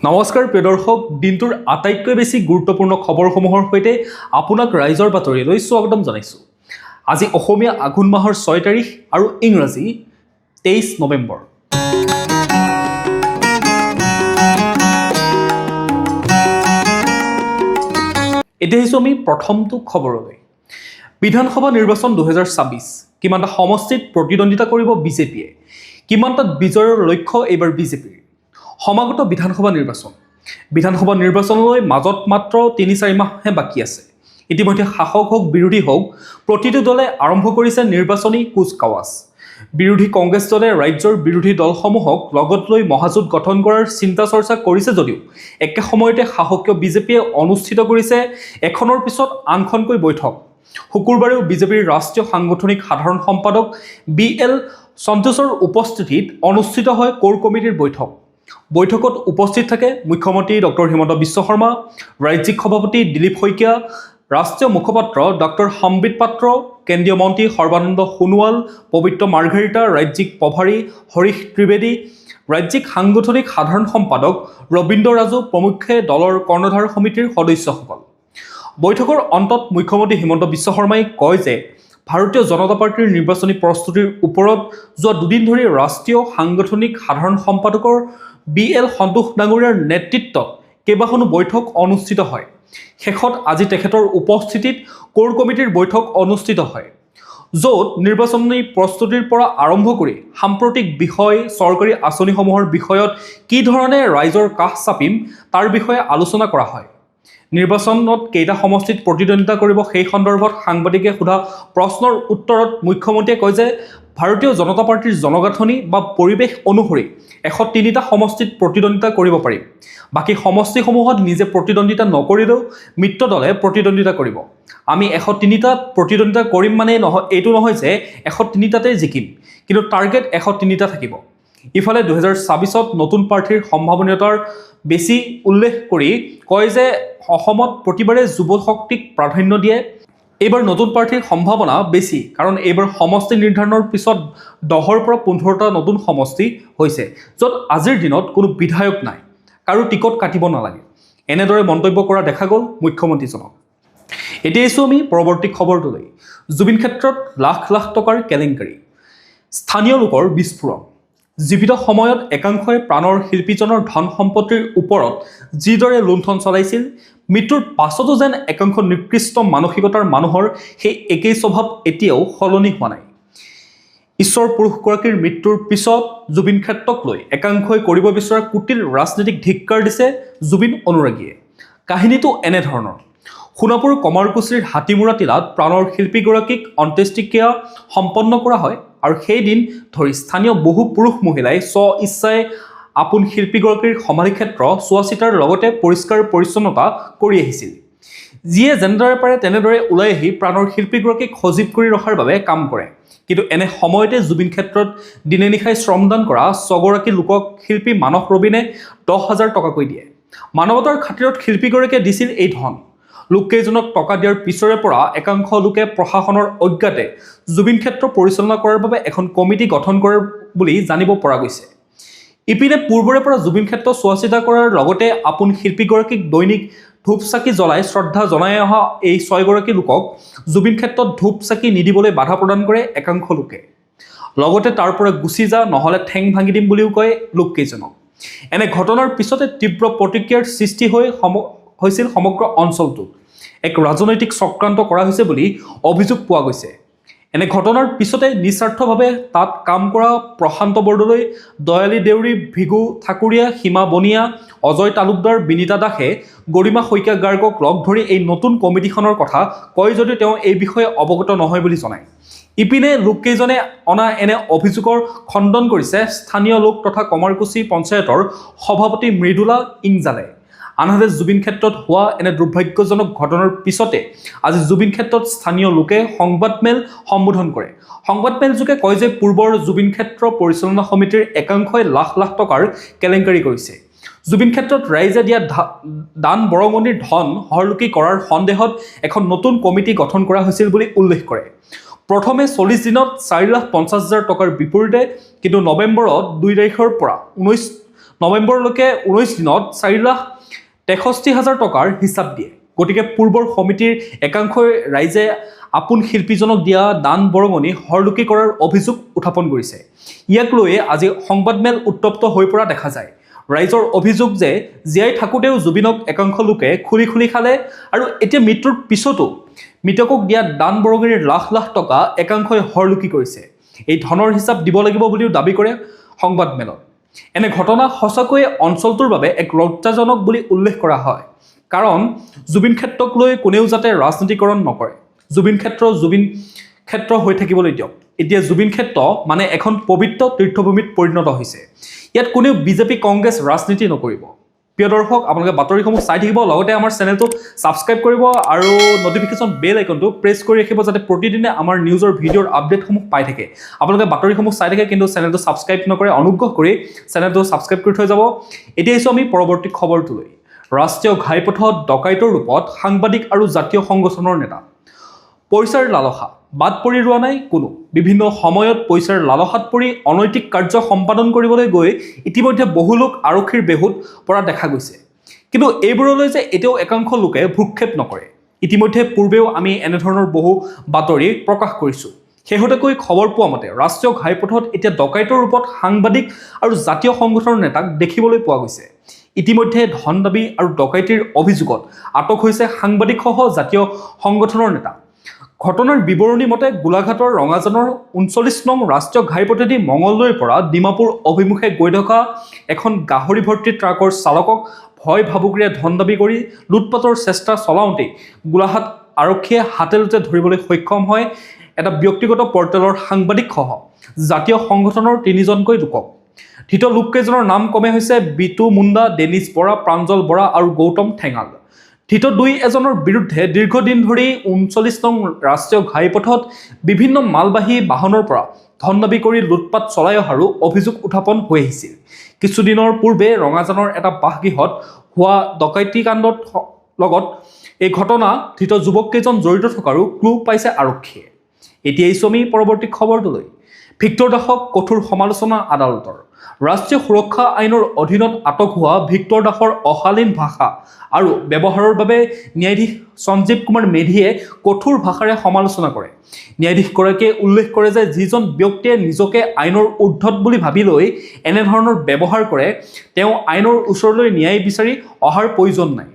নমস্কাৰ প্ৰিয় দৰ্শক, দিনটোৰ আটাইতকৈ বেছি গুৰুত্বপূৰ্ণ খবৰসমূহৰ সৈতে আপোনাক ৰাইজৰ বাতৰিলৈ স্বাগতম জনাইছোঁ। আজি অসমীয়া আঘোণ মাহৰ 6 তাৰিখ আৰু ইংৰাজী 23 নৱেম্বৰ। এতিয়া আহিছোঁ আমি প্ৰথমটো খবৰলৈ। বিধানসভা নিৰ্বাচন 2024 কিমানটা সমষ্টিত প্ৰতিদ্বন্দ্বিতা কৰিব বিজেপিয়ে, কিমানটাত বিজয়ৰ লক্ষ্য এইবাৰ বিজেপিৰ। সমাগত বিধানসভা নিৰ্বাচনলৈ মাজত মাত্ৰ ৩-৪ মাহহে বাকী আছে। ইতিমধ্যে শাসক হওক বিৰোধী হওক প্ৰতিটো দলে আৰম্ভ কৰিছে নিৰ্বাচনী কুচকাৱাজ। বিৰোধী কংগ্ৰেছ দলে ৰাজ্যৰ বিৰোধী দলসমূহক লগত লৈ মহাজোঁট গঠন কৰাৰ চিন্তা চৰ্চা কৰিছে যদিও একে সময়তে শাসকীয় বিজেপিয়ে অনুষ্ঠিত কৰিছে এখনৰ পিছত আনখনকৈ বৈঠক। শুকুৰবাৰেও বিজেপিৰ ৰাষ্ট্ৰীয় সাংগঠনিক সাধাৰণ সম্পাদক BL সন্তোষৰ উপস্থিতিত অনুষ্ঠিত হয় কোৰ কমিটিৰ বৈঠক। বৈঠকত উপস্থিত থাকে মুখ্যমন্ত্ৰী ডক্টৰ হিমন্ত বিশ্ব শৰ্মা, ৰাজ্যিক সভাপতি দিলীপ শইকীয়া, ৰাষ্ট্ৰীয় মুখপাত্ৰ ডক্টৰ সম্বিত পাত্ৰ, কেন্দ্ৰীয় মন্ত্ৰী সৰ্বানন্দ সোণোৱাল, পবিত্ৰ মাৰ্ঘেৰিটা, ৰাজ্যিক প্ৰভাৰী হৰীশ ত্ৰিবেদী, ৰাজ্যিক সাংগঠনিক সাধাৰণ সম্পাদক ৰবীন্দ্ৰ ৰাজু প্ৰমুখ্যে দলৰ কৰ্ণধাৰ সমিতিৰ সদস্যসকল। বৈঠকৰ অন্তত মুখ্যমন্ত্ৰী হিমন্ত বিশ্ব শৰ্মাই কয় যে ভাৰতীয় জনতা পাৰ্টীৰ নিৰ্বাচনী প্ৰস্তুতিৰ ওপৰত যোৱা দুদিন ধৰি ৰাষ্ট্ৰীয় সাংগঠনিক সাধাৰণ সম্পাদকৰ BL সন্তোষ ডাঙৰীয়াৰ নেতৃত্বত কেইবাখনো বৈঠক অনুষ্ঠিত হয়। শেষত আজি তেখেতৰ উপস্থিতিত কোৰ কমিটিৰ বৈঠক অনুষ্ঠিত হয়, য'ত নিৰ্বাচনী প্ৰস্তুতিৰ পৰা আৰম্ভ কৰি সাম্প্ৰতিক বিষয়, চৰকাৰী আঁচনিসমূহৰ বিষয়ত কি ধৰণে ৰাইজৰ কাষ চাপিম তাৰ বিষয়ে আলোচনা কৰা হয়। নিৰ্বাচনত কেইটা সমষ্টিত প্ৰতিদ্বন্দ্বিতা কৰিব সেই সন্দৰ্ভত সাংবাদিকে সোধা প্ৰশ্নৰ উত্তৰত মুখ্যমন্ত্ৰীয়ে কয় যে ভাৰতীয় জনতা পাৰ্টীৰ জনগাঁথনি বা পৰিৱেশ অনুসৰি 103টা সমষ্টিত প্ৰতিদ্বন্দ্বিতা কৰিব পাৰিম। বাকী সমষ্টিসমূহত নিজে প্ৰতিদ্বন্দ্বিতা নকৰিলেও মিত্ৰ দলে প্ৰতিদ্বন্দ্বিতা কৰিব। আমি 103টাত প্ৰতিদ্বন্দ্বিতা কৰিম মানে এইটো নহয় যে 103টাতে জিকিম, কিন্তু টাৰ্গেট 103টা থাকিব। ইফালে 2024ত নতুন প্ৰাৰ্থীৰ সম্ভাৱনীয়তাৰ বেছি উল্লেখ কৰি কয় যে অসমত প্ৰতিবাৰে যুৱ শক্তিক প্ৰাধান্য দিয়ে। এইবাৰ নতুন প্ৰাৰ্থীৰ সম্ভাৱনা বেছি, কাৰণ এইবাৰ সমষ্টি নিৰ্ধাৰণৰ পিছত 10ৰ পৰা 15টা নতুন সমষ্টি হৈছে, য'ত আজিৰ দিনত কোনো বিধায়ক নাই, কাৰো টিকট কাটিব নালাগে। এনেদৰে মন্তব্য কৰা দেখা গ'ল মুখ্যমন্ত্ৰীজনক। এতিয়া আহিছোঁ আমি পৰৱৰ্তী খবৰটোলৈ। জুবিন ক্ষেত্ৰত লাখ লাখ টকাৰ কেলেংকাৰী, স্থানীয় লোকৰ বিস্ফোৰণ। জীৱিত সময়ত একাংশই প্ৰাণৰ শিল্পীজনৰ ধন সম্পত্তিৰ ওপৰত যিদৰে লুণ্ঠন চলাইছিল, মৃত্যুৰ পাছতো যেন একাংশ নিকৃষ্ট মানসিকতাৰ মানুহৰ সেই একেই স্বভাৱ এতিয়াও সলনি হোৱা নাই। ঈশ্বৰ পুৰুষগৰাকীৰ মৃত্যুৰ পিছত জুবিন ক্ষেত্ৰক লৈ একাংশই কৰিব বিচৰা কুটিল ৰাজনীতিক ধিক্কাৰ দিছে জুবিন অনুৰাগীয়ে। কাহিনীটো এনেধৰণৰ। সোণাপুৰ কমাৰকুছিৰ হাতীমূৰা টিলাত প্ৰাণৰ শিল্পীগৰাকীক অন্ত্যেষ্টিক্ৰিয়া সম্পন্ন কৰা হয়, আৰু সেইদিন ধৰি স্থানীয় বহু পুৰুষ মহিলাই স্ব ইচ্ছাই আপোন শিল্পীগৰাকীৰ সমাধিক্ষেত্ৰ চোৱা চিতাৰ লগতে পৰিষ্কাৰ পৰিচ্ছন্নতা কৰি আহিছিল। যিয়ে যেনেদৰে পাৰে তেনেদৰে ওলাই আহি প্ৰাণৰ শিল্পীগৰাকীক সজীৱ কৰি ৰখাৰ বাবে কাম কৰে। কিন্তু এনে সময়তে জুবিন ক্ষেত্ৰত দিনে নিশাই শ্ৰমদান কৰা 6গৰাকী লোকক শিল্পী মানস ৰবীনে 10,000 টকাকৈ দিয়ে। মানৱতাৰ খাতিৰত শিল্পীগৰাকীয়ে দিছিল এই ধন। লোককেইজনক টকা দিয়াৰ পিছৰে পৰা একাংশ লোকে প্ৰশাসনৰ অজ্ঞাতে জুবিন ক্ষেত্ৰ পৰিচালনা কৰাৰ বাবে এখন কমিটি গঠন কৰে বুলি জানিব পৰা গৈছে। ইপিনে পূৰ্বৰে পৰা জুবিন ক্ষেত্ৰ চোৱা চিতা কৰাৰ লগতে আপোন শিল্পীগৰাকীক দৈনিক ধূপ চাকি জ্বলাই শ্ৰদ্ধা জনাই অহা এই 6গৰাকী লোকক জুবিন ক্ষেত্ৰত ধূপ চাকি নিদিবলৈ বাধা প্ৰদান কৰে একাংশ লোকে। লগতে তাৰ পৰা গুচি যা, নহ'লে ঠেং ভাঙি দিম বুলিও কয় লোককেইজনক। এনে ঘটনাৰ পিছতে তীব্ৰ প্ৰতিক্ৰিয়াৰ সৃষ্টি হৈছিল সমগ্ৰ অঞ্চলটোত। এক ৰাজনৈতিক চক্ৰান্ত কৰা হৈছে বুলি অভিযোগ পোৱা গৈছে। এনে ঘটনাৰ পিছতে নিস্বাৰ্থভাৱে তাত কাম কৰা প্ৰশান্ত বৰদলৈ, দয়ালী দেউৰী, ভিগু ঠাকুৰীয়া, সীমা বনিয়া, অজয় তালুকদাৰ, বিনীতা দাসে গৰিমা শইকীয়া গাৰ্গক লগ ধৰি এই নতুন কমিটিখনৰ কথা কয় যদিও তেওঁ এই বিষয়ে অৱগত নহয় বুলি জনায়। ইপিনে লোককেইজনে অনা এনে অভিযোগৰ খণ্ডন কৰিছে স্থানীয় লোক তথা কমাৰকুছি পঞ্চায়তৰ সভাপতি মৃদুলা ইংজালে। আনহাতে জুবিন ক্ষেত্ৰত হোৱা এনে দুৰ্ভাগ্যজনক ঘটনাৰ পিছতে আজি জুবিন ক্ষেত্ৰত স্থানীয় লোকে সংবাদমেল সম্বোধন কৰে। সংবাদমেলযোগে কয় যে পূৰ্বৰ জুবিন ক্ষেত্ৰ পৰিচালনা সমিতিৰ একাংশই লাখ লাখ টকাৰ কেলেংকাৰী কৰিছে। জুবিন ক্ষেত্ৰত ৰাইজে দিয়া দান বৰঙণিৰ ধন হৰলুকি কৰাৰ সন্দেহত এখন নতুন কমিটি গঠন কৰা হৈছিল বুলি উল্লেখ কৰে। প্ৰথমে 40 দিনত 4,50,000 টকাৰ বিপৰীতে কিন্তু নৱেম্বৰত 2 তাৰিখৰ পৰা নৱেম্বৰলৈকে 19 দিনত 4,63,000 টকাৰ হিচাপ দিয়ে। গতিকে পূৰ্বৰ সমিতিৰ একাংশই ৰাইজে আপোন শিল্পীজনক দিয়া দান বৰঙণি হৰলুকি কৰাৰ অভিযোগ উত্থাপন কৰিছে। ইয়াক লৈয়ে আজি সংবাদমেল উত্তপ্ত হৈ পৰা দেখা যায়। ৰাইজৰ অভিযোগ যে জীয়াই থাকোঁতেও জুবিনক একাংশ লোকে খুলি খুলি খালে আৰু এতিয়া মৃত্যুৰ পিছতো মৃতকক দিয়া দান বৰঙণিৰ লাখ লাখ টকা একাংশই হৰলুকি কৰিছে। এই ধনৰ হিচাপ দিব লাগিব বুলিও দাবী কৰে সংবাদমেলত। এনে ঘটনা সঁচাকৈয়ে অঞ্চলটোৰ বাবে এক লজ্জাজনক বুলি উল্লেখ কৰা হয়। কাৰণ জুবিন ক্ষেত্ৰক লৈ কোনেও যাতে ৰাজনীতিকৰণ নকৰে। জুবিন ক্ষেত্ৰ হৈ থাকিবলৈ দিয়ক। এতিয়া জুবিন ক্ষেত্ৰ মানে এখন পবিত্ৰ তীৰ্থভূমিত পৰিণত হৈছে। ইয়াত কোনেও বিজেপি কংগ্ৰেছ ৰাজনীতি নকৰিব। প্ৰিয় দৰ্শক, আপোনালোকে বাতৰিসমূহ চাই থাকিব, লগতে আমাৰ চেনেলটো ছাবস্ক্ৰাইব কৰিব আৰু নটিফিকেশ্যন বেল আইকনটো প্ৰেছ কৰি ৰাখিব যাতে প্ৰতিদিনে আমাৰ নিউজৰ ভিডিঅ'ৰ আপডেটসমূহ পাই থাকে। আপোনালোকে বাতৰিসমূহ চাই থাকে কিন্তু চেনেলটো ছাবস্ক্ৰাইব নকৰে, অনুগ্ৰহ কৰি চেনেলটো ছাবস্ক্ৰাইব কৰি থৈ যাব। এতিয়া আহিছোঁ আমি পৰৱৰ্তী খবৰটোলৈ। ৰাষ্ট্ৰীয় ঘাইপথত ডকাইতৰ ৰূপত সাংবাদিক আৰু জাতীয় সংগঠনৰ নেতা। পইচাৰ লালসা বাদ পৰি ৰোৱা নাই কোনো। বিভিন্ন সময়ত পইচাৰ লালসাত পৰি অনৈতিক কাৰ্য সম্পাদন কৰিবলৈ গৈ ইতিমধ্যে বহু লোক আৰক্ষীৰ বেহুত পৰা দেখা গৈছে। কিন্তু এইবোৰলৈ যে এতিয়াও একাংশ লোকে ভ্ৰূক্ষেপ নকৰে। ইতিমধ্যে পূৰ্বেও আমি এনেধৰণৰ বহু বাতৰি প্ৰকাশ কৰিছোঁ। শেহতীয়াকৈ খবৰ পোৱা মতে ৰাষ্ট্ৰীয় ঘাইপথত এতিয়া ডকাইতৰ ৰূপত সাংবাদিক আৰু জাতীয় সংগঠনৰ নেতাক দেখিবলৈ পোৱা গৈছে। ইতিমধ্যে ধন দাবী আৰু ডকাইতিৰ অভিযোগত আটক হৈছে সাংবাদিকসহ জাতীয় সংগঠনৰ নেতা। ঘটনাৰ বিৱৰণী মতে গোলাঘাটৰ ৰঙাজানৰ 39 নং ৰাষ্ট্ৰীয় ঘাইপথেদি মঙলদৈৰ পৰা ডিমাপুৰ অভিমুখে গৈ থকা এখন গাহৰি ভৰ্তি ট্ৰাকৰ চালকক ভয় ভাবুকিৰে ধন দাবী কৰি লুটপাটৰ চেষ্টা চলাওঁতেই গোলাঘাট আৰক্ষীয়ে হাতেলোতে ধৰিবলৈ সক্ষম হয় এটা ব্যক্তিগত পৰ্টেলৰ সাংবাদিকসহ জাতীয় সংগঠনৰ 3জনকৈ লোকক। ধৃত লোককেইজনৰ নাম ক্ৰমে হৈছে বিটু মুণ্ডা, ডেনিছ বৰা, প্ৰাঞ্জল বৰা আৰু গৌতম ঠেঙাল। ধৃত এজনৰ বিৰুদ্ধে দীৰ্ঘদিন ধৰি 39 নং ৰাষ্ট্ৰীয় ঘাইপথত বিভিন্ন মালবাহী বাহনৰ পৰা ধন দাবী কৰি লুটপাট চলাই অহাৰো অভিযোগ উত্থাপন হৈ আহিছিল। কিছুদিনৰ পূৰ্বে ৰঙাজানৰ এটা বাসগৃহত হোৱা ডকাইতি কাণ্ডৰ লগত এই ঘটনা ধৃত যুৱককেইজন জড়িত থকাৰো ক্লু পাইছে আৰক্ষীয়ে। এতিয়া আহিছোঁ আমি পৰৱৰ্তী খবৰটোলৈ। ভিক্টৰ দাসক কঠোৰ সমালোচনা আদালতৰ। ৰাষ্ট্ৰীয় সুৰক্ষা আইনৰ অধীনত আটক হোৱা ভিক্টৰ দাসৰ অশালীন ভাষা আৰু ব্যৱহাৰৰ বাবে ন্যায়াধীশ সঞ্জীৱ কুমাৰ মেধিয়ে কঠোৰ ভাষাৰে সমালোচনা কৰে। ন্যায়াধীশগৰাকীয়ে উল্লেখ কৰে যে যিজন ব্যক্তিয়ে নিজকে আইনৰ ঊৰ্ধত বুলি ভাবি লৈ এনেধৰণৰ ব্যৱহাৰ কৰে তেওঁ আইনৰ ওচৰলৈ ন্যায় বিচাৰি অহাৰ প্ৰয়োজন নাই।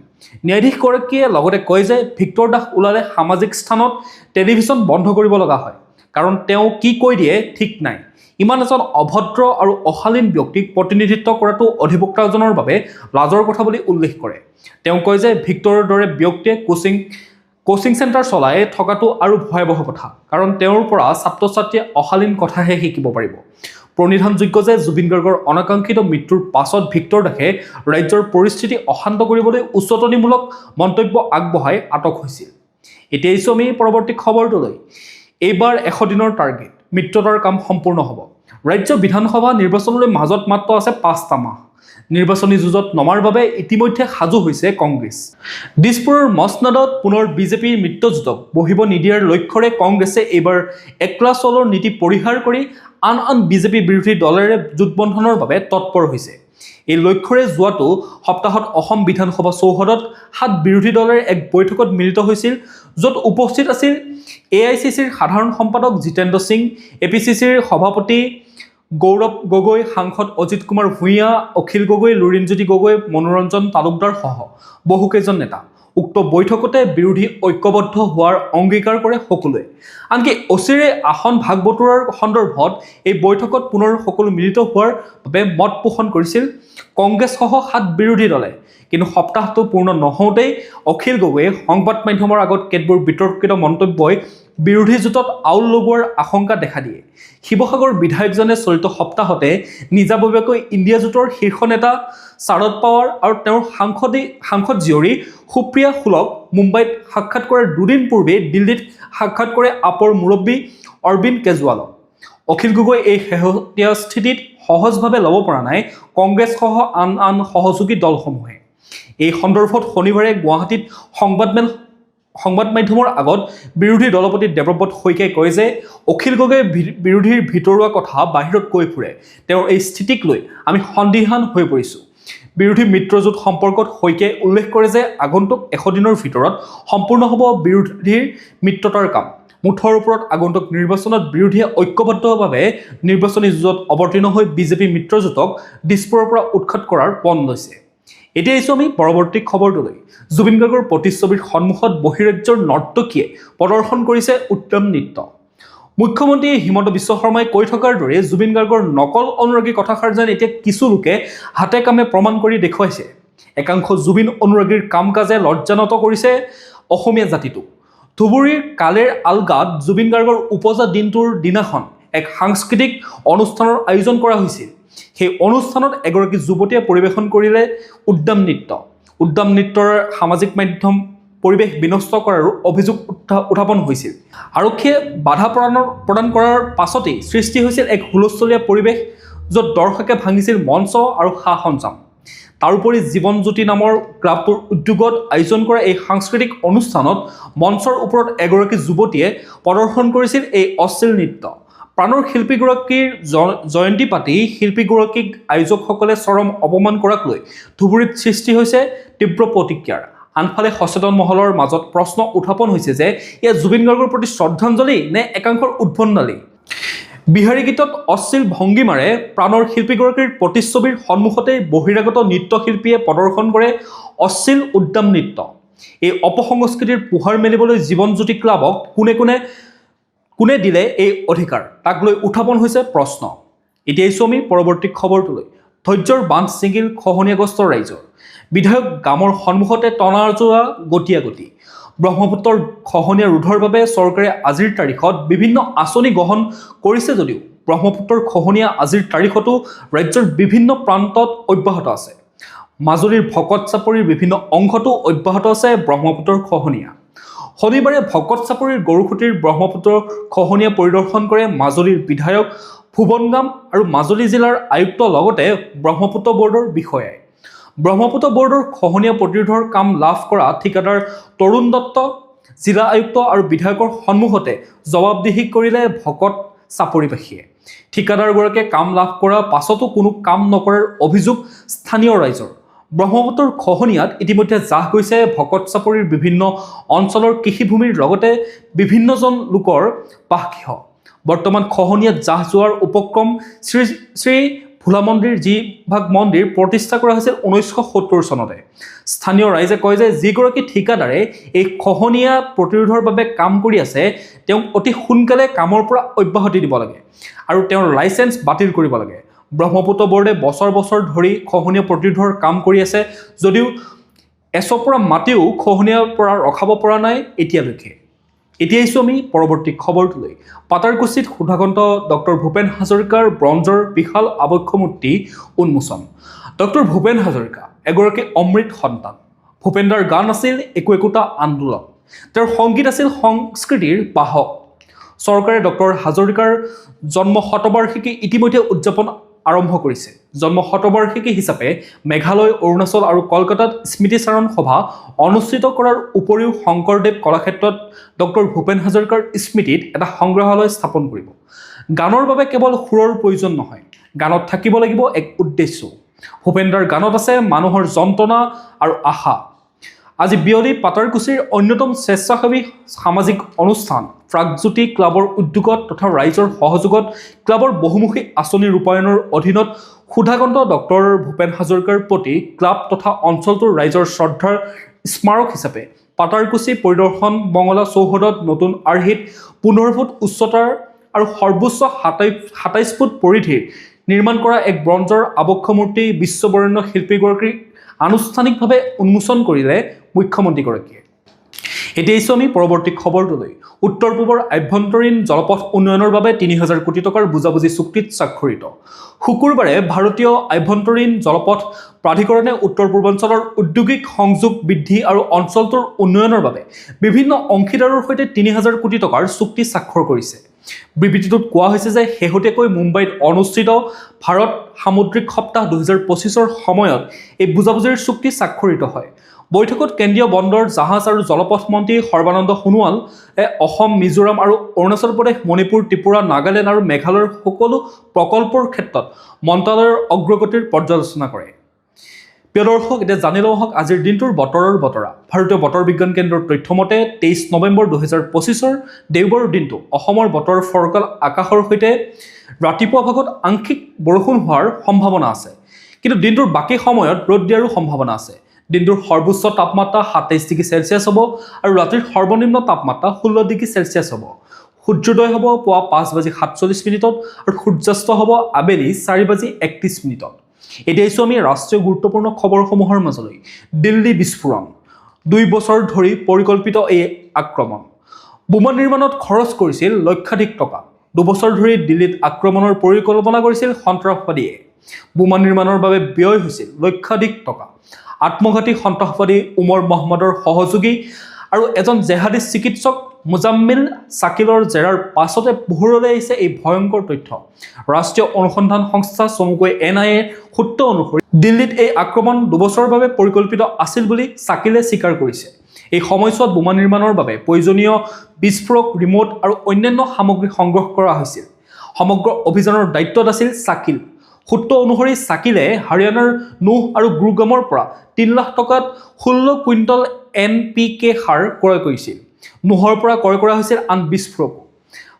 ন্যায়াধীশগৰাকীয়ে লগতে কয় যে ভিক্টৰ দাস ওলালে সামাজিক স্থানত টেলিভিছন বন্ধ কৰিব লগা হয়, কাৰণ তেওঁ কি কৈ দিয়ে ঠিক নাই। ইমান এজন অভদ্ৰ আৰু অশালীন ব্যক্তিক প্ৰতিনিধিত্ব কৰাটো অধিবক্তাজনৰ বাবে লাজৰ কথা বুলি উল্লেখ কৰে। তেওঁ কয় যে ভিক্টৰৰ দৰে ব্যক্তিয়ে কোচিং চেণ্টাৰ চলাই থকাটো আৰু ভয়াৱহ কথা, কাৰণ তেওঁৰ পৰা ছাত্ৰ ছাত্ৰীয়ে অশালীন কথাহে শিকিব পাৰিব। প্ৰণিধানযোগ্য যে জুবিন গাৰ্গৰ অনাকাংক্ষিত মৃত্যুৰ পাছত ভিক্টৰ দাসে ৰাজ্যৰ পৰিস্থিতি অশান্ত কৰিবলৈ উচতনিমূলক মন্তব্য আগবঢ়াই আটক হৈছিল। এতিয়া আহিছোঁ আমি পৰৱৰ্তী খবৰটোলৈ। এইবাৰ 100 দিনৰ টাৰ্গেট, মিত্ৰতাৰ কাম সম্পূৰ্ণ হ'ব। ৰাজ্য বিধানসভা নিৰ্বাচনলৈ মাজত মাত্ৰ আছে 5টা মাহ। নিৰ্বাচনী যুঁজত নমাৰ বাবে ইতিমধ্যে সাজু হৈছে কংগ্ৰেছ। দিছপুৰৰ মছনাদত পুনৰ বিজেপিৰ মিত্ৰজোঁটক বহিব নিদিয়াৰ লক্ষ্যৰে কংগ্ৰেছে এইবাৰ একলা চলৰ নীতি পৰিহাৰ কৰি আন বিজেপি বিৰোধী দলেৰে জোটবন্ধনৰ বাবে তৎপৰ হৈছে। এই লক্ষ্যৰে যোৱাটো সপ্তাহত অসম বিধানসভা চৌহদত 7 বিৰোধী দলেৰ এক বৈঠকত মিলিত হৈছিল, য'ত উপস্থিত আছিল AICCৰ সাধাৰণ সম্পাদক জিতেন্দ্ৰ সিং, APCCৰ সভাপতি গৌৰৱ গগৈ, সাংসদ অজিত কুমাৰ ভূঞা, অখিল গগৈ, লুৰিণজ্যোতি গগৈ, মনোৰঞ্জন তালুকদাৰ সহ বহুকেইজন নেতা। উক্ত বৈঠকতে বিৰোধী ঐক্যবদ্ধ হোৱাৰ অংগীকাৰ কৰে সকলোৱে। আনকি অচিৰে আসন ভাগ বতৰাৰ সন্দৰ্ভত এই বৈঠকত পুনৰ সকলো মিলিত হোৱাৰ বাবে মত পোষণ কৰিছিল কংগ্ৰেছ সহ 7 বিৰোধী দলে। কিন্তু সপ্তাহটো পূৰ্ণ নহওঁতেই অখিল গগৈয়ে সংবাদ মাধ্যমৰ আগত কেতবোৰ বিতৰ্কিত মন্তব্যই বিৰোধী জোঁটত আউল লগোৱাৰ আশংকা দেখা দিয়ে। শিৱসাগৰ বিধায়কজনে চলিত সপ্তাহতে নিজাববীয়াকৈ ইণ্ডিয়া জোঁটৰ শীৰ্ষ নেতা শাৰদ পাৱাৰ আৰু তেওঁৰ সাংসদ জীয়ৰী সুপ্ৰিয়া শুলক মুম্বাইত সাক্ষাৎ কৰাৰ দুদিন পূৰ্বে দিল্লীত সাক্ষাৎ কৰে আপৰ মুৰব্বী অৰবিন্দ কেজৰিৱালক। অখিল গগৈ এই শেহতীয়া স্থিতিত সহজভাৱে ল'ব পৰা নাই কংগ্ৰেছ সহ আন সহযোগী দলসমূহে। এই সন্দৰ্ভত শনিবাৰে গুৱাহাটীত সংবাদমেল সংবাদ মাধ্যমৰ আগত বিৰোধী দলপতি দেৱব্ৰত শইকীয়াই কয় যে অখিল গগৈয়ে বিৰোধীৰ ভিতৰুৱা কথা বাহিৰত কৈ ফুৰে। তেওঁৰ এই স্থিতিক লৈ আমি সন্দিহান হৈ পৰিছোঁ। বিৰোধী মিত্ৰজোঁট সম্পৰ্কত শইকীয়াই উল্লেখ কৰে যে আগন্তুক 100 দিনৰ ভিতৰত সম্পূৰ্ণ হ'ব বিৰোধীৰ মিত্ৰতাৰ কাম। মুঠৰ ওপৰত আগন্তুক নিৰ্বাচনত বিৰোধীয়ে ঐক্যবদ্ধভাৱে নিৰ্বাচনী যুঁজত অৱতীৰ্ণ হৈ বিজেপি মিত্ৰজোঁটক দিছপুৰৰ পৰা উৎখাত কৰাৰ পণ লৈছে। এতিয়া আহিছোঁ আমি পৰৱৰ্তী খবৰটোলৈ। জুবিন গাৰ্গৰ প্ৰতিচ্ছবিৰ সন্মুখত বহিৰাজ্যৰ নৰ্তকীয়ে প্ৰদৰ্শন কৰিছে উদ্যম নৃত্য। মুখ্যমন্ত্ৰী হিমন্ত বিশ্ব শৰ্মাই কৈ থকাৰ দৰে জুবিন গাৰ্গৰ নকল অনুৰাগী কথাষাৰ যেন এতিয়া কিছু লোকে হাতে কামে প্ৰমাণ কৰি দেখুৱাইছে। একাংশ জুবিন অনুৰাগীৰ কাম কাজে লজ্জানত কৰিছে অসমীয়া জাতিটোক। ধুবুৰীৰ কালেৰ আলগাত জুবিন গাৰ্গৰ উপজা দিনটোৰ দিনাখন এক সাংস্কৃতিক অনুষ্ঠানৰ আয়োজন কৰা হৈছিল। সেই অনুষ্ঠানত এগৰাকী যুৱতীয়ে পৰিৱেশন কৰিলে উদ্যম নৃত্য। উদ্যম নৃত্যৰ সামাজিক মাধ্যম পৰিৱেশ বিনষ্ট কৰাৰো অভিযোগ উত্থাপন হৈছিল। আৰক্ষীয়ে বাধা প্ৰদান কৰাৰ পাছতেই সৃষ্টি হৈছিল এক হুলস্থলীয়া পৰিৱেশ, য'ত দৰ্শকে ভাঙিছিল মঞ্চ আৰু সা সঞ্জাম। তাৰোপৰি জীৱন জ্যোতি নামৰ ক্লাবটোৰ উদ্যোগত আয়োজন কৰা এই সাংস্কৃতিক অনুষ্ঠানত মঞ্চৰ ওপৰত এগৰাকী যুৱতীয়ে প্ৰদৰ্শন কৰিছিল এই অশ্লীল নৃত্য। প্ৰাণৰ শিল্পীগৰাকীৰ জয়ন্তী পাতি শিল্পীগৰাকীক আয়োজকসকলে চৰম অপমান কৰাক লৈ ধুবুৰীত সৃষ্টি হৈছে তীব্ৰ প্ৰতিক্ৰিয়াৰ। আনফালে সচেতন মহলৰ মাজত প্ৰশ্ন উত্থাপন হৈছে যে এয়া জুবিন গাৰ্গৰ প্ৰতি শ্ৰদ্ধাঞ্জলি নে একাংশৰ উদ্ভণ্ডালি। বিহাৰী গীতত অশ্লীল ভংগীমাৰে প্ৰাণৰ শিল্পীগৰাকীৰ প্ৰতিচ্ছবিৰ সন্মুখতে বহিৰাগত নৃত্যশিল্পীয়ে প্ৰদৰ্শন কৰে অশ্লীল উদ্যম নৃত্য। এই অপসংস্কৃতিৰ পোহাৰ মেলিবলৈ জীৱন জ্যোতি ক্লাবক কোনে দিলে এই অধিকাৰ, তাক লৈ উত্থাপন হৈছে প্ৰশ্ন। এতিয়া আহিছোঁ আমি পৰৱৰ্তী খবৰটোলৈ। ধৈৰ্যৰ বান্ধ ছিঙিল খহনীয়াগ্ৰস্ত ৰাইজৰ। বিধায়ক গামৰ সন্মুখতে টনাজোৰা গতি। ব্ৰহ্মপুত্ৰৰ খহনীয়া ৰোধৰ বাবে চৰকাৰে আজিৰ তাৰিখত বিভিন্ন আঁচনি গ্ৰহণ কৰিছে যদিও ব্ৰহ্মপুত্ৰৰ খহনীয়া আজিৰ তাৰিখতো ৰাজ্যৰ বিভিন্ন প্ৰান্তত অব্যাহত আছে। মাজুলীৰ ভকত চাপৰিৰ বিভিন্ন অংশতো অব্যাহত আছে ব্ৰহ্মপুত্ৰৰ খহনীয়া। শনিবাৰে ভকত চাপৰিৰ গৰুখুটিৰ ব্ৰহ্মপুত্ৰৰ খহনীয়া পৰিদৰ্শন কৰে মাজুলীৰ বিধায়ক ভুৱন গাম আৰু মাজুলী জিলাৰ আয়ুক্ত লগতে ব্ৰহ্মপুত্ৰ বৰ্ডৰ বিষয়াই। ব্ৰহ্মপুত্ৰ বৰ্ডৰ খহনীয়া প্ৰতিৰোধৰ কাম লাভ কৰা ঠিকাদাৰ তৰুণ দত্ত, জিলা আয়ুক্ত আৰু বিধায়কৰ সন্মুখতে জবাবদিহি কৰিলে ভকত চাপৰিবাসীয়ে। ঠিকাদাৰগৰাকীয়ে কাম লাভ কৰাৰ পাছতো কোনো কাম নকৰাৰ অভিযোগ স্থানীয় ৰাইজৰ। ব্ৰহ্মপুত্ৰৰ খহনীয়াত ইতিমধ্যে জাহ গৈছে ভকত চাপৰিৰ বিভিন্ন অঞ্চলৰ কৃষিভূমিৰ লগতে বিভিন্নজন লোকৰ বাসগৃহ। বৰ্তমান খহনীয়াত জাহ যোৱাৰ উপক্ৰম শ্ৰী শ্ৰী ভোলা মন্দিৰ, যি ভাগ মন্দিৰ প্ৰতিষ্ঠা কৰা হৈছিল 1970 চনতে। স্থানীয় ৰাইজে কয় যে যিগৰাকী ঠিকাদাৰে এই খহনীয়া প্ৰতিৰোধৰ বাবে কাম কৰি আছে তেওঁক অতি সোনকালে কামৰ পৰা অব্যাহতি দিব লাগে আৰু তেওঁৰ লাইচেন্স বাতিল কৰিব লাগে। ব্ৰহ্মপুত্ৰ বৰ্ডে বছৰ ধৰি খহনীয়া প্ৰতিৰোধৰ কাম কৰি আছে যদিও এচপৰা মাটিও খহনীয়াৰ পৰা ৰখাব পৰা নাই এতিয়ালৈকে। এতিয়া আহিছোঁ আমি পৰৱৰ্তী খবৰটোলৈ। পাটাৰকুছিত সুধাকন্ত ডক্টৰ ভূপেন হাজৰিকাৰ ব্ৰঞ্জৰ বিশাল আবক্ষ মূৰ্তি উন্মোচন। ডক্টৰ ভূপেন হাজৰিকা এগৰাকী অমৃত সন্তান। ভূপেনদাৰ গান আছিল একোটা আন্দোলন। তেওঁৰ সংগীত আছিল সংস্কৃতিৰ বাহক। চৰকাৰে ডক্টৰ হাজৰিকাৰ জন্ম শতবাৰ্ষিকী ইতিমধ্যে উদযাপন আৰম্ভ কৰিছে। জন্ম শতবাৰ্ষিকী হিচাপে মেঘালয়, অৰুণাচল আৰু কলকাতাত স্মৃতিচাৰণ সভা অনুষ্ঠিত কৰাৰ উপৰিও শংকৰদেৱ কলাক্ষেত্ৰত ডক্টৰ ভূপেন হাজৰিকাৰ স্মৃতিত এটা সংগ্ৰহালয় স্থাপন কৰিব। গানৰ বাবে কেৱল সুৰৰ প্ৰয়োজন নহয়, গানত থাকিব লাগিব এক উদ্দেশ্য। ভূপেনদাৰ গানত আছে মানুহৰ যন্ত্ৰণা আৰু আশা। আজি বিয়লি পাটাৰকুছিৰ অন্যতম স্বেচ্ছাসেৱী সামাজিক অনুষ্ঠান প্ৰাগজ্যোতি ক্লাবৰ উদ্যোগত তথা ৰাইজৰ সহযোগত ক্লাবৰ বহুমুখী আঁচনি ৰূপায়ণৰ অধীনত সুধাকন্ত ডক্টৰ ভূপেন হাজৰিকাৰ প্ৰতি ক্লাব তথা অঞ্চলটোৰ ৰাইজৰ শ্ৰদ্ধাৰ স্মাৰক হিচাপে পাটাৰকুছি পৰিদৰ্শন বঙলা চৌহদত নতুন আৰ্হিত 15 ফুট উচ্চতাৰ আৰু সৰ্বোচ্চ 27 ফুট পৰিধিৰ নিৰ্মাণ কৰা এক ব্ৰঞ্জৰ আবক্ষ মূৰ্তি বিশ্ববৰেণ্য শিল্পীগৰাকীক আনুষ্ঠানিকভাৱে উন্মোচন কৰিলে মুখ্যমন্ত্ৰীগৰাকীয়ে। এতিয়া আহিছোঁ আমি পৰৱৰ্তী খবৰটোলৈ। উত্তৰ পূবৰ আভ্যন্তৰীণ জলপথ উন্নয়নৰ বাবে 3000 কোটি টকাৰ বুজাবুজি চুক্তিত স্বাক্ষৰিত। শুকুৰবাৰে ভাৰতীয় আভ্যন্তৰীণ জলপথ প্ৰাধিকৰণে উত্তৰ পূৰ্বাঞ্চলৰ ঔদ্যোগিক সংযোগ বৃদ্ধি আৰু অঞ্চলটোৰ উন্নয়নৰ বাবে বিভিন্ন অংশীদাৰৰ সৈতে 3000 কোটি টকাৰ চুক্তি স্বাক্ষৰ কৰিছে। বিবৃতিটোত কোৱা হৈছে যে শেহতীয়াকৈ মুম্বাইত অনুষ্ঠিত ভাৰত সামুদ্ৰিক সপ্তাহ 2025ৰ সময়ত এই বুজাবুজিৰ চুক্তি স্বাক্ষৰিত হয়। বৈঠকত কেন্দ্ৰীয় বন্দৰ জাহাজ আৰু জলপথ মন্ত্ৰী সৰ্বানন্দ সোণোৱাল অসম মিজোৰাম আৰু অৰুণাচল প্ৰদেশ মণিপুৰ ত্ৰিপুৰা নাগালেণ্ড আৰু মেঘালয়ৰ সকলো প্ৰকল্পৰ ক্ষেত্ৰত মন্ত্ৰালয়ৰ অগ্ৰগতিৰ পৰ্যালোচনা কৰে। প্ৰিয় দৰ্শক, এতিয়া জানি লওঁ হওক আজিৰ দিনটোৰ বতৰৰ বতৰা। ভাৰতীয় বতৰ বিজ্ঞান কেন্দ্ৰৰ তথ্যমতে 23 নৱেম্বৰ 2025 দেওবাৰৰ দিনটো অসমৰ বতৰ ফৰকাল আকাশৰ সৈতে ৰাতিপুৱা ভাগত আংশিক বৰষুণ হোৱাৰ সম্ভাৱনা আছে, কিন্তু দিনটোৰ বাকী সময়ত ৰ'দ দিয়াৰো সম্ভাৱনা আছে। দিনটোৰ সৰ্বোচ্চ তাপমাত্ৰা 27 ডিগ্ৰী চেলছিয়াছ হ'ব আৰু ৰাতিৰ সৰ্বনিম্ন তাপমাত্ৰা 16 ডিগ্ৰী চেলছিয়াছ হ'ব। সূৰ্যোদয় হ'ব পুৱা 5:47 আৰু সূৰ্যাস্ত হ'ব আবেলি 4:31। এতিয়া আহিছোঁ আমি ৰাষ্ট্ৰীয় গুৰুত্বপূৰ্ণ খবৰসমূহৰ মাজলৈ। দিল্লী বিস্ফোৰণ, 2 বছৰ ধৰি পৰিকল্পিত এই আক্ৰমণ। বোমা নিৰ্মাণত খৰচ কৰিছিল লক্ষাধিক টকা। 2 বছৰ ধৰি দিল্লীত আক্ৰমণৰ পৰিকল্পনা কৰিছিল সন্ত্ৰাসবাদীয়ে। বোমা নিৰ্মাণৰ বাবে ব্যয় হৈছিল লক্ষাধিক টকা। আত্মঘাতী সন্ত্ৰাসবাদী উমৰ মহম্মদৰ সহযোগী আৰু এজন জেহাদী চিকিৎসক মুজাম্মিল ছাকিলৰ জেৰাৰ পাছতে পোহৰলৈ আহিছে এই ভয়ংকৰ তথ্য। ৰাষ্ট্ৰীয় অনুসন্ধান সংস্থা চমুকৈ NIA সূত্ৰ অনুসৰি দিল্লীত এই আক্ৰমণ 2 বছৰৰ বাবে পৰিকল্পিত আছিল বুলি ছাকিলে স্বীকাৰ কৰিছে। এই সময়ছোৱাত বোমা নিৰ্মাণৰ বাবে প্ৰয়োজনীয় বিস্ফোৰক, ৰিমোট আৰু অন্যান্য সামগ্ৰী সংগ্ৰহ কৰা হৈছিল। সমগ্ৰ অভিযানৰ দায়িত্বত আছিল ছাকিল। সূত্ৰ অনুসৰি ছাকিলে হাৰিয়ানাৰ নুহ আৰু গুৰুগ্ৰামৰ পৰা 3 লাখ টকাত 16 কুইণ্টল NPK সাৰ ক্ৰয় কৰিছিল। নুহৰ পৰা ক্ৰয় কৰা হৈছিল আন বিস্ফোৰক।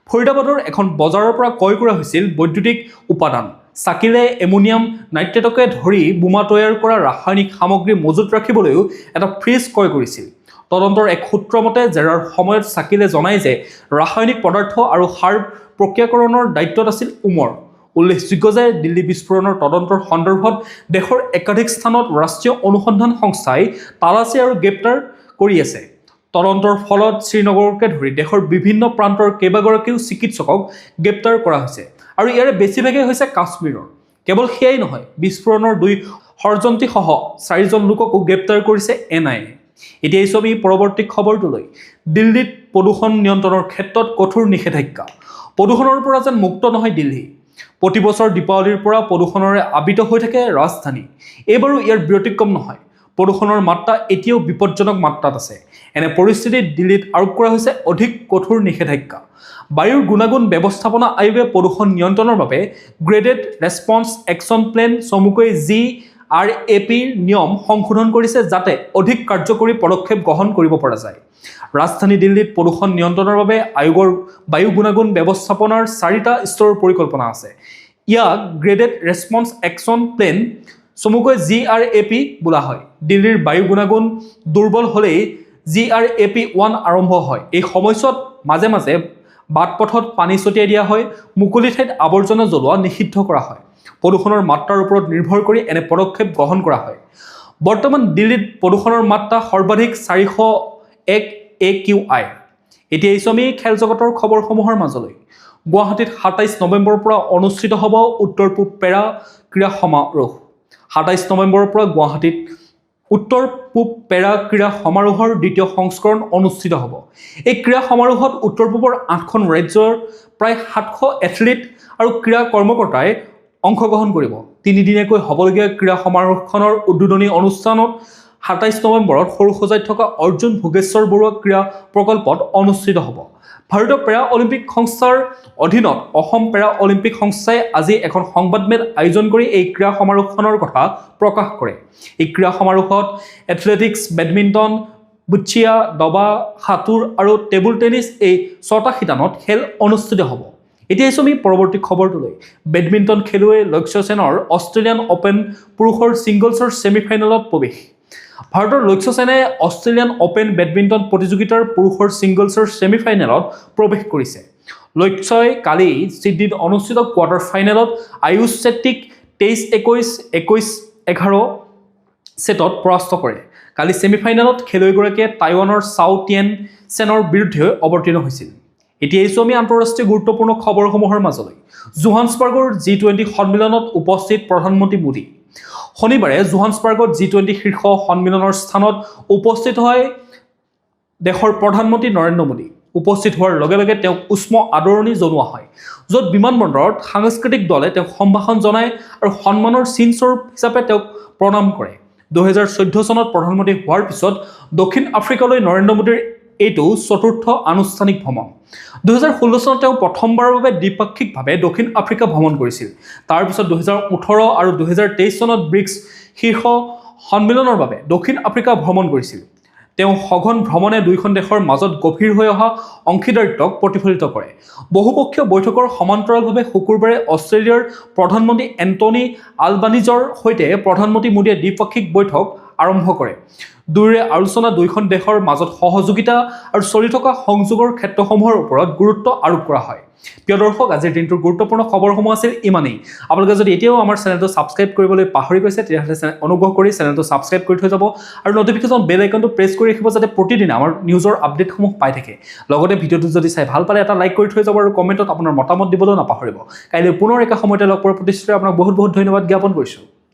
ফৰিদাবাদৰ এখন বজাৰৰ পৰা ক্ৰয় কৰা হৈছিল বৈদ্যুতিক উপাদান। ছাকিলে এমনিয়াম নাইট্ৰেটকে ধৰি বোমা তৈয়াৰ কৰা ৰাসায়নিক সামগ্ৰী মজুত ৰাখিবলৈও এটা ফ্ৰিজ ক্ৰয় কৰিছিল। তদন্তৰ এক সূত্ৰ মতে জেৰাৰ সময়ত ছাকিলে জনায় যে ৰাসায়নিক পদাৰ্থ আৰু সাৰ প্ৰক্ৰিয়াকৰণৰ দায়িত্বত আছিল উমৰ। উল্লেখযোগ্য যে দিল্লী বিস্ফোৰণৰ তদন্তৰ সন্দৰ্ভত দেশৰ একাধিক স্থানত ৰাষ্ট্ৰীয় অনুসন্ধান সংস্থাই তালাচী আৰু গ্ৰেপ্তাৰ কৰি আছে। তদন্তৰ ফলত শ্ৰীনগৰকে ধৰি দেশৰ বিভিন্ন প্ৰান্তৰ কেইবাগৰাকীও চিকিৎসকক গ্ৰেপ্তাৰ কৰা হৈছে আৰু ইয়াৰে বেছিভাগেই হৈছে কাশ্মীৰৰ। কেৱল সেয়াই নহয়, বিস্ফোৰণৰ 2 ষড়যন্ত্ৰীসহ 4জন লোককো গ্ৰেপ্তাৰ কৰিছে NIA। এতিয়া আহিছোঁ আমি পৰৱৰ্তী খবৰটোলৈ। দিল্লীত প্ৰদূষণ নিয়ন্ত্ৰণৰ ক্ষেত্ৰত কঠোৰ নিষেধাজ্ঞা। প্ৰদূষণৰ পৰা যেন মুক্ত নহয় দিল্লী। প্ৰতি বছৰ দীপাৱলীৰ পৰা প্ৰদূষণৰে আবৃত হৈ থাকে ৰাজধানী। এইবাৰো ইয়াৰ ব্যতিক্ৰম নহয়। প্ৰদূষণৰ মাত্ৰা এতিয়াও বিপদজনক মাত্ৰাত আছে। এনে পৰিস্থিতিত দিল্লীত আৰোপ কৰা হৈছে অধিক কঠোৰ নিষেধাজ্ঞা। বায়ুৰ গুণাগুণ ব্যৱস্থাপনা আয়োগে প্ৰদূষণ নিয়ন্ত্ৰণৰ বাবে গ্ৰেডেড ৰেছপন্স একশ্যন প্লেন চমুকৈ GRAPৰ নিয়ম সংশোধন কৰিছে যাতে অধিক কাৰ্যকৰী পদক্ষেপ গ্ৰহণ কৰিব পৰা যায়। ৰাজধানী দিল্লীত প্ৰদূষণ নিয়ন্ত্ৰণৰ বাবে আয়োগৰ বায়ু গুণাগুণ ব্যৱস্থাপনাৰ 4টা স্তৰৰ পৰিকল্পনা আছে। ইয়াক গ্ৰেডেড ৰেছপন্স একশ্যন প্লেন চমুকৈ GRAP বোলা হয়। দিল্লীৰ বায়ু গুণাগুণ দুৰ্বল হ'লেই GRAP-1 আৰম্ভ হয়। এই সময়ছোৱাত মাজে মাজে বাটপথত পানী ছটিয়াই দিয়া হয়, মুকলি ঠাইত আৱৰ্জনা জ্বলোৱা নিষিদ্ধ কৰা হয়। প্ৰদূষণৰ মাত্ৰাৰ ওপৰত নিৰ্ভৰ কৰি এনে পদক্ষেপ গ্ৰহণ কৰা হয়। বৰ্তমান দিল্লীত প্ৰদূষণৰ মাত্ৰা সৰ্বাধিক 401 AQI। এতিয়া আহিছোঁ আমি খেল জগতৰ খবৰসমূহৰ মাজলৈ। গুৱাহাটীত 27 নৱেম্বৰৰ পৰা অনুষ্ঠিত হ'ব উত্তৰ পূব পেৰা ক্ৰীড়া সমাৰোহ। 27 নৱেম্বৰৰ পৰা গুৱাহাটীত উত্তৰ পূব পেৰা ক্ৰীড়া সমাৰোহৰ 2য় সংস্কৰণ অনুষ্ঠিত হ'ব। এই ক্ৰীড়া সমাৰোহত উত্তৰ পূবৰ 8খন ৰাজ্যৰ প্ৰায় 700 এথলীট আৰু ক্ৰীড়া কৰ্মকৰ্তাই অংশগ্ৰহণ কৰিব। 3 দিনীয়াকৈ হ'বলগীয়া ক্ৰীড়া সমাৰোহখনৰ উদ্বোধনী অনুষ্ঠানত 27 নৱেম্বৰত সৰুসজাইত থকা অৰ্জুন ভোগেশ্বৰ বৰুৱা ক্ৰীড়া প্ৰকল্পত অনুষ্ঠিত হ'ব। ভাৰতীয় পেৰা অলিম্পিক সংস্থাৰ অধীনত অসম পেৰা অলিম্পিক সংস্থাই আজি এখন সংবাদমেল আয়োজন কৰি এই ক্ৰীড়া সমাৰোহখনৰ কথা প্ৰকাশ কৰে। এই ক্ৰীড়া সমাৰোহত এথলেটিক্স, বেডমিণ্টন, বুচিয়া, দবা, সাঁতোৰ আৰু টেবুল টেনিছ এই 6টা শিতানত খেল অনুষ্ঠিত হ'ব। এতিয়া আহিছোঁ আমি পৰৱৰ্তী খবৰটোলৈ। বেডমিণ্টন খেলুৱৈ লক্ষ্য সেনৰ অষ্ট্ৰেলিয়ান অ'পেন পুৰুষৰ ছিংগলছৰ ছেমিফাইনেলত প্ৰৱেশ। ভাৰতৰ লক্ষ্য সেনে অষ্ট্ৰেলিয়ান অ'পেন বেডমিণ্টন প্ৰতিযোগিতাৰ পুৰুষৰ ছিংগলছৰ ছেমিফাইনেলত প্ৰৱেশ কৰিছে। লক্ষ্যই কালি ছিডনীত অনুষ্ঠিত কোৱাৰ্টাৰ ফাইনেলত আয়ুষ ছেট্টীক 23-21, 21-11 ছেটত পৰাস্ত কৰে। কালি ছেমিফাইনেলত খেলুৱৈগৰাকীয়ে টাইৱানৰ চাও টিয়েন চেনৰ বিৰুদ্ধে অৱতীৰ্ণ হৈছিল। এতিয়া আহিছোঁ আমি আন্তঃৰাষ্ট্ৰীয় গুৰুত্বপূৰ্ণ খবৰসমূহৰ মাজলৈ। জোহান্সবাৰ্গৰ G20 সন্মিলনত উপস্থিত প্ৰধানমন্ত্ৰী মোদী। শনিবাৰে জোহান্সবাৰ্গত G20 শীৰ্ষ সন্মিলনৰ স্থানত উপস্থিত হয় দেশৰ প্ৰধানমন্ত্ৰী নৰেন্দ্ৰ মোদী। উপস্থিত হোৱাৰ লগে লগে তেওঁক উষ্ম আদৰণি জনোৱা হয়, য'ত বিমানবন্দৰত সাংস্কৃতিক দলে তেওঁক সম্ভাষণ জনায় আৰু সন্মানৰ চিনস্বৰূপ হিচাপে তেওঁক প্ৰণাম কৰে। 2014 চনত প্ৰধানমন্ত্ৰী হোৱাৰ পিছত দক্ষিণ আফ্ৰিকালৈ নৰেন্দ্ৰ মোদীৰ এইটো চতুৰ্থ আনুষ্ঠানিক ভ্ৰমণ 2016 চনত তেওঁ প্ৰথমবাৰৰ বাবে দ্বিপাক্ষিকভাৱে দক্ষিণ আফ্ৰিকা ভ্ৰমণ কৰিছিল তাৰপিছত 2018 আৰু 2023 চনত ব্ৰিক্স শীৰ্ষ সন্মিলনৰ বাবে দক্ষিণ আফ্ৰিকা ভ্ৰমণ কৰিছিল তেওঁ সঘন ভ্ৰমণে দুইখন দেশৰ মাজত গভীৰ হৈ অহা অংশীদাৰিত্বক প্ৰতিফলিত কৰে বহুপক্ষীয় বৈঠকৰ সমান্তৰালভাৱে শুকুৰবাৰে অষ্ট্ৰেলিয়াৰ প্ৰধানমন্ত্ৰী এন্টনি আলবানিজৰ সৈতে প্ৰধানমন্ত্ৰী মোদীয়ে দ্বিপাক্ষিক বৈঠক আৰম্ভ কৰে দুয়োৰে আলোচনা দুইখন দেশৰ মাজত সহযোগিতা আৰু চলি থকা সংযোগৰ ক্ষেত্ৰসমূহৰ ওপৰত গুৰুত্ব আৰোপ কৰা হয় প্ৰিয় দৰ্শক আজিৰ দিনটোৰ গুৰুত্বপূৰ্ণ খবৰসমূহ আছিল ইমানেই আপোনালোকে যদি এতিয়াও আমাৰ চেনেলটো ছাবস্ক্ৰাইব কৰিবলৈ পাহৰি গৈছে তেতিয়াহ'লে অনুগ্ৰহ কৰি চেনেলটো ছাবস্ক্ৰাইব কৰি থৈ যাব আৰু নটিফিকেশ্যন বেল আইকনটো প্ৰেছ কৰি ৰাখিব যাতে প্ৰতিদিনে আমাৰ নিউজৰ আপডেটসমূহ পাই থাকে লগতে ভিডিঅ'টো যদি চাই ভাল পালে এটা লাইক কৰি থৈ যাব আৰু কমেণ্টত আপোনাৰ মতামত দিবলৈ নাপাহৰিব কাইলৈ পুনৰ একে সময়তে লগ পোৱাৰ প্ৰতিশ্ৰুতিৰে আপোনাক বহুত বহুত ধন্যবাদ জ্ঞাপন কৰিছোঁ